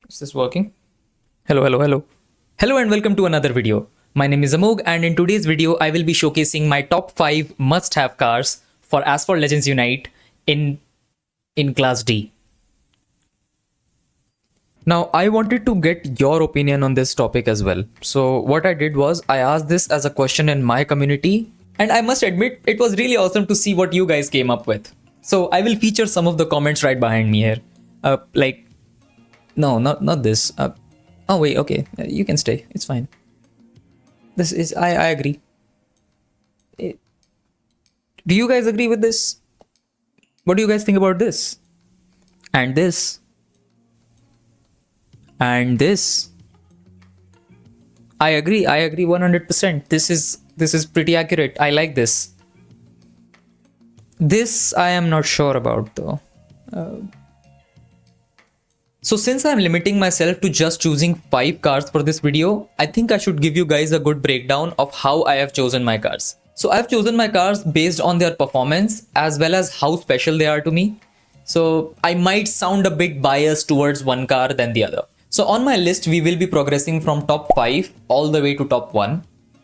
Is this working? Hello, hello, hello. Hello and welcome to another video. My name is Amogh and in today's video I will be showcasing my top 5 must-have cars for Asphalt Legends Unite in Class D. Now I wanted to get your opinion on this topic as well. So what I did was I asked this as a question in my community and I must admit it was really awesome to see what you guys came up with. So I will feature some of the comments right behind me here. No, not this. Oh wait, okay, you can stay. It's fine. This is I agree. Do you guys agree with this? What do you guys think about this? And this? And this? I agree 100%. This is pretty accurate. I like this. This I am not sure about though. So since I'm limiting myself to just choosing 5 cars for this video, I think I should give you guys a good breakdown of how I have chosen my cars. So I've chosen my cars based on their performance as well as how special they are to me. So I might sound a bit biased towards one car than the other. So on my list, we will be progressing from top 5 all the way to top 1.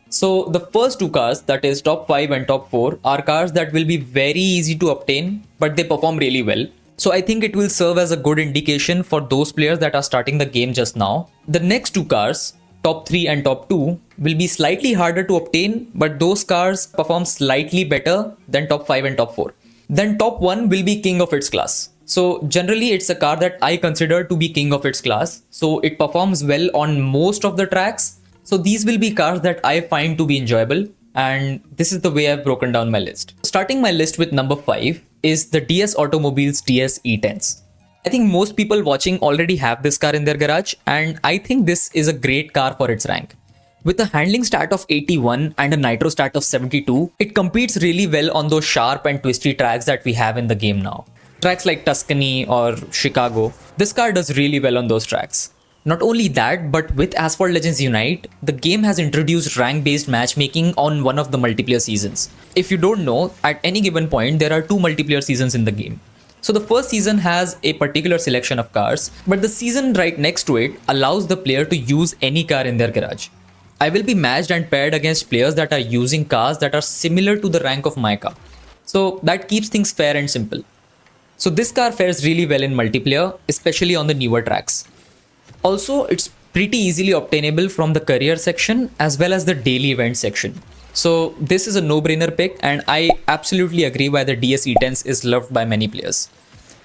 So the first 2 cars, that is top 5 and top 4, are cars that will be very easy to obtain, but they perform really well. So I think it will serve as a good indication for those players that are starting the game just now. The next 2 cars, top 3 and top 2, will be slightly harder to obtain, but those cars perform slightly better than top 5 and top 4. Then top 1 will be king of its class. So generally it's a car that I consider to be king of its class. So it performs well on most of the tracks. So these will be cars that I find to be enjoyable. And this is the way I've broken down my list. Starting my list with number 5 is the DS Automobiles DS E10s. I think most people watching already have this car in their garage, and I think this is a great car for its rank. With a handling stat of 81 and a nitro stat of 72, it competes really well on those sharp and twisty tracks that we have in the game now. Tracks like Tuscany or Chicago, this car does really well on those tracks. Not only that, but with Asphalt Legends Unite, the game has introduced rank-based matchmaking on one of the multiplayer seasons. If you don't know, at any given point, there are 2 multiplayer seasons in the game. So the first season has a particular selection of cars, but the season right next to it allows the player to use any car in their garage. I will be matched and paired against players that are using cars that are similar to the rank of my car. So that keeps things fair and simple. So this car fares really well in multiplayer, especially on the newer tracks. Also, it's pretty easily obtainable from the career section as well as the daily event section. So this is a no-brainer pick and I absolutely agree why the DS E10s is loved by many players.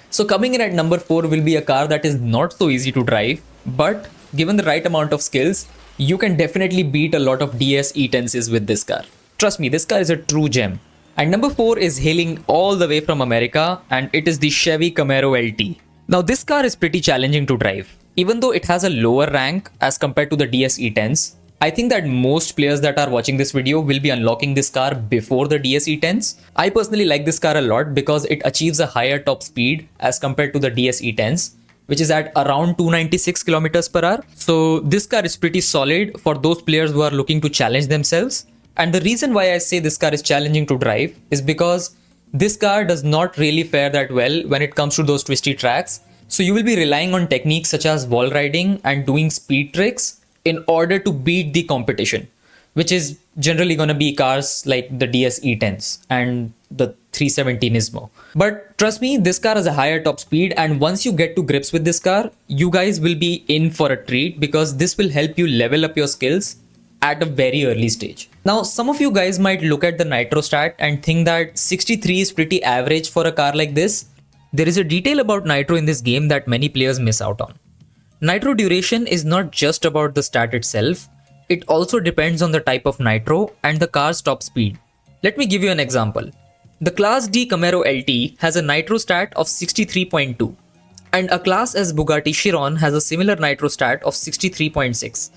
So coming in at number 4 will be a car that is not so easy to drive, but given the right amount of skills, you can definitely beat a lot of DS E10s with this car. Trust me, this car is a true gem. And number 4 is hailing all the way from America, and it is the Chevy Camaro LT. Now this car is pretty challenging to drive. Even though it has a lower rank as compared to the DS E10s, I think that most players that are watching this video will be unlocking this car before the DS E10s. I personally like this car a lot because it achieves a higher top speed as compared to the DS E10s, which is at around 296 km per hour. So this car is pretty solid for those players who are looking to challenge themselves. And the reason why I say this car is challenging to drive is because this car does not really fare that well when it comes to those twisty tracks. So you will be relying on techniques such as wall riding and doing speed tricks in order to beat the competition, which is generally going to be cars like the DS E10s and the 370 Nismo. But trust me, this car has a higher top speed, and once you get to grips with this car, you guys will be in for a treat because this will help you level up your skills at a very early stage. Now, some of you guys might look at the nitro stat and think that 63 is pretty average for a car like this. There is a detail about nitro in this game that many players miss out on. Nitro duration is not just about the stat itself, it also depends on the type of nitro and the car's top speed. Let me give you an example. The Class D Camaro LT has a nitro stat of 63.2 and a Class S Bugatti Chiron has a similar nitro stat of 63.6.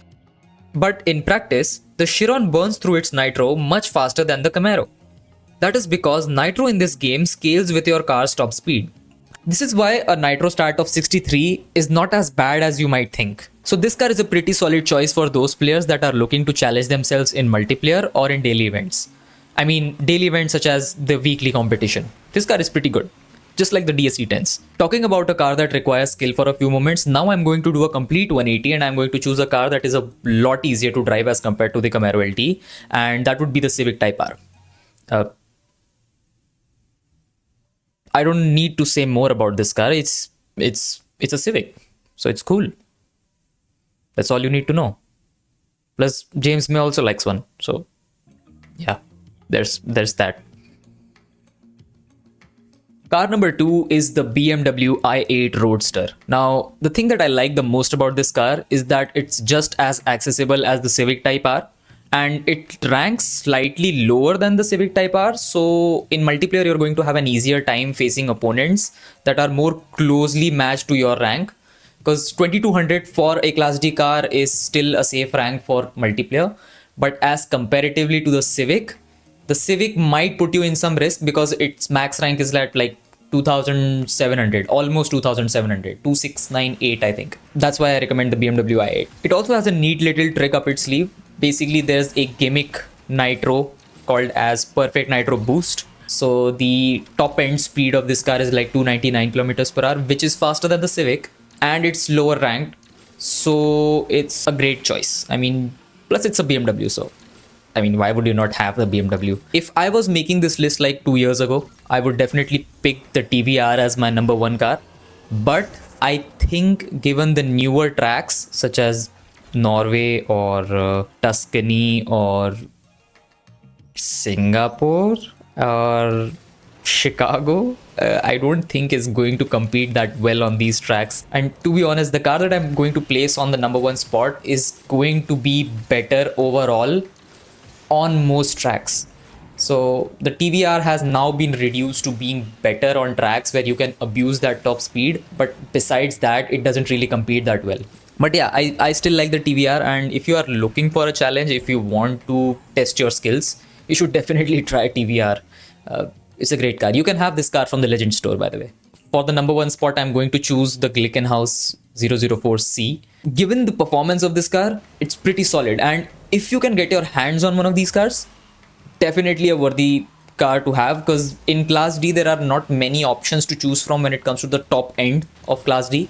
But in practice, the Chiron burns through its nitro much faster than the Camaro. That is because nitro in this game scales with your car's top speed. This is why a nitro stat of 63 is not as bad as you might think. So this car is a pretty solid choice for those players that are looking to challenge themselves in multiplayer or in daily events. I mean daily events such as the weekly competition. This car is pretty good. just like the DSC-10s. Talking about a car that requires skill for a few moments, now I'm going to do a complete 180 and I'm going to choose a car that is a lot easier to drive as compared to the Camaro LT, and that would be the Civic Type R. I don't need to say more about this car. It's a Civic, so it's cool. That's all you need to know. Plus, James May also likes one, so yeah, there's that. Car number 2 is the BMW i8 Roadster. Now, the thing that I like the most about this car is that it's just as accessible as the Civic Type R, and it ranks slightly lower than the Civic Type R. So in multiplayer, you're going to have an easier time facing opponents that are more closely matched to your rank, because 2200 for a Class D car is still a safe rank for multiplayer. But as comparatively to the Civic might put you in some risk because its max rank is at like 2700, almost 2700, 2698 I think. That's why I recommend the BMW i8. It also has a neat little trick up its sleeve. Basically, there's a gimmick Nitro called as Perfect Nitro Boost. So the top end speed of this car is like 299 kilometers per hour, which is faster than the Civic, and it's lower ranked. So it's a great choice. I mean, plus it's a BMW, so I mean, why would you not have the BMW? If I was making this list like 2 years ago, I would definitely pick the TVR as my number 1 car. But I think given the newer tracks such as Norway or Tuscany or Singapore or Chicago, I don't think is going to compete that well on these tracks. And to be honest, the car that I'm going to place on the number 1 spot is going to be better overall on most tracks. So the TVR has now been reduced to being better on tracks where you can abuse that top speed, but besides that, it doesn't really compete that well. But yeah, I still like the TVR, and if you are looking for a challenge, if you want to test your skills, you should definitely try TVR. It's a great car. You can have this car from the Legends store, by the way. For the number 1 spot, I'm going to choose the Glickenhaus 004C. Given the performance of this car, it's pretty solid, and if you can get your hands on one of these cars, definitely a worthy car to have, because in Class D there are not many options to choose from when it comes to the top end of Class D.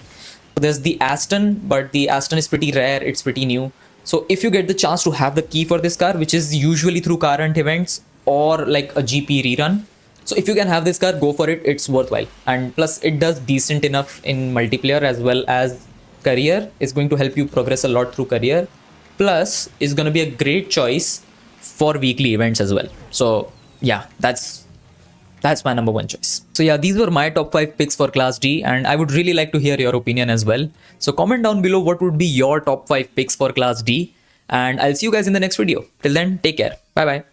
There's the Aston, but the Aston is pretty rare, it's pretty new. So if you get the chance to have the key for this car, which is usually through car hunt events or like a GP rerun, so if you can have this car, go for it, it's worthwhile. And plus it does decent enough in multiplayer as well as career. It's going to help you progress a lot through career. Plus it's going to be a great choice for weekly events as well. So yeah, that's my number 1 choice. So yeah, these were my top 5 picks for Class D, and I would really like to hear your opinion as well. So comment down below what would be your top 5 picks for Class D, and I'll see you guys in the next video. Till then, take care. Bye bye.